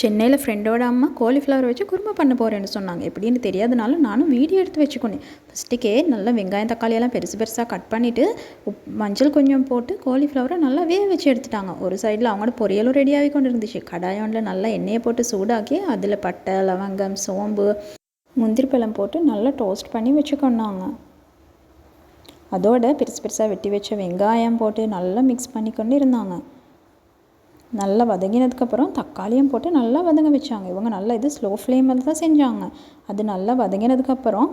சென்னையில் ஃப்ரெண்டோட அம்மா காலிஃப்ளவர் வச்சு குருமா பண்ண போகிறேன்னு சொன்னாங்க. எப்படின்னு தெரியாதனாலும் நானும் வீடியோ எடுத்து வச்சுக்கொண்டேன். ஃபஸ்ட்டுக்கே நல்லா வெங்காயம் தக்காளியெல்லாம் பெருசு பெருசாக கட் பண்ணிவிட்டு மஞ்சள் கொஞ்சம் போட்டு காலிஃப்ளவரை நல்லா வேக வச்சு எடுத்துட்டாங்க. ஒரு சைடில் அவங்களோட பொரியலும் ரெடியாகி கொண்டு இருந்துச்சு. கடாயோண்டில் நல்லா எண்ணெயை போட்டு சூடாக்கி அதில் பட்டை, லவங்கம், சோம்பு, முந்திரி பழம் போட்டு நல்லா டோஸ்ட் பண்ணி வச்சுக்கொண்டாங்க. அதோட பெருசு பெருசாக வெட்டி வச்ச வெங்காயம் போட்டு நல்லா மிக்ஸ் பண்ணி கொண்டு இருந்தாங்க. நல்லா வதங்கினதுக்கப்புறம் தக்காளியும் போட்டு நல்லா வதங்க வச்சாங்க. இவங்க நல்லா இது ஸ்லோ ஃப்ளேமில் தான் செஞ்சாங்க. அது நல்லா வதங்கினதுக்கப்புறம்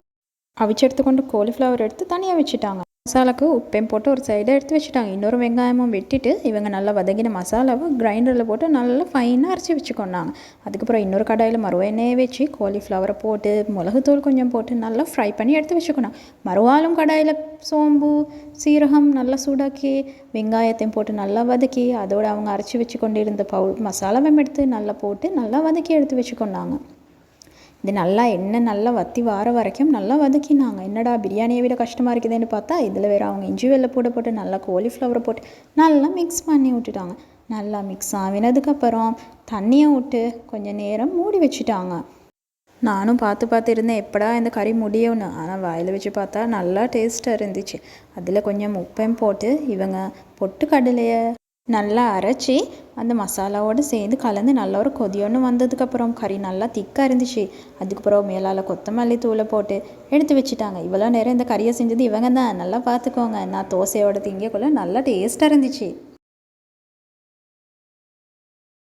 அவிச்சு எடுத்துக்கொண்டு காலிஃப்ளவர் எடுத்து தனியாக வச்சுட்டாங்க. மசாலாவுக்கு உப்பையும் போட்டு ஒரு சைடாக எடுத்து வச்சுட்டாங்க. இன்னொரு வெங்காயமும் வெட்டிட்டு இவங்க நல்லா வதங்கின மசாலாவை கிரைண்டரில் போட்டு நல்லா ஃபைனாக அரைச்சி வச்சுக்கொண்டாங்க. அதுக்கப்புறம் இன்னொரு கடாயில் மறுவா எண்ணெயை வச்சு காலிஃப்ளவரை போட்டு மிளகுத்தூள் கொஞ்சம் போட்டு நல்லா ஃப்ரை பண்ணி எடுத்து வச்சுக்கணும். மறுவாலும் கடாயில் சோம்பு, சீரகம் நல்லா சூடாக்கி வெங்காயத்தையும் போட்டு நல்லா வதக்கி அதோடு அவங்க அரைச்சி வச்சு கொண்டு இருந்த மசாலாவையும் எடுத்து நல்லா போட்டு நல்லா வதக்கி எடுத்து வச்சுக்கொண்டாங்க. இது நல்லா எண்ணெய் நல்லா வற்றி வார வரைக்கும் நல்லா வதக்கினாங்க. என்னடா பிரியாணியை விட கஷ்டமாக இருக்குதுன்னு பார்த்தா இதில் வேறு அவங்க இஞ்சி வெள்ளை போட்டு நல்லா காலிஃப்ளவரை போட்டு நல்லா மிக்ஸ் பண்ணி விட்டுட்டாங்க. நல்லா மிக்ஸ் ஆகினதுக்கப்புறம் தண்ணியை விட்டு கொஞ்சம் நேரம் மூடி வச்சுட்டாங்க. நானும் பார்த்து இருந்தேன் எப்படா இந்த கறி முடியும்னு. ஆனால் வாயில் வச்சு பார்த்தா நல்லா டேஸ்ட்டாக இருந்துச்சு. அதில் கொஞ்சம் உப்பையும் போட்டு இவங்க பொட்டுக்கடலையை நல்லா அரைச்சி அந்த மசாலாவோடு சேர்ந்து கலந்து நல்லா ஒரு கொதியொன்று வந்ததுக்கப்புறம் கறி நல்லா திக்காக இருந்துச்சு. அதுக்கப்புறம் மேலால் கொத்தமல்லி தூளை போட்டு எடுத்து வச்சுட்டாங்க. இவ்வளோ நேரம் இந்த கறியை செஞ்சது இவங்க தான். நல்லா பார்த்துக்கோங்க. நான் தோசையோட திங்கக்குள்ள நல்லா டேஸ்ட்டாக இருந்துச்சு.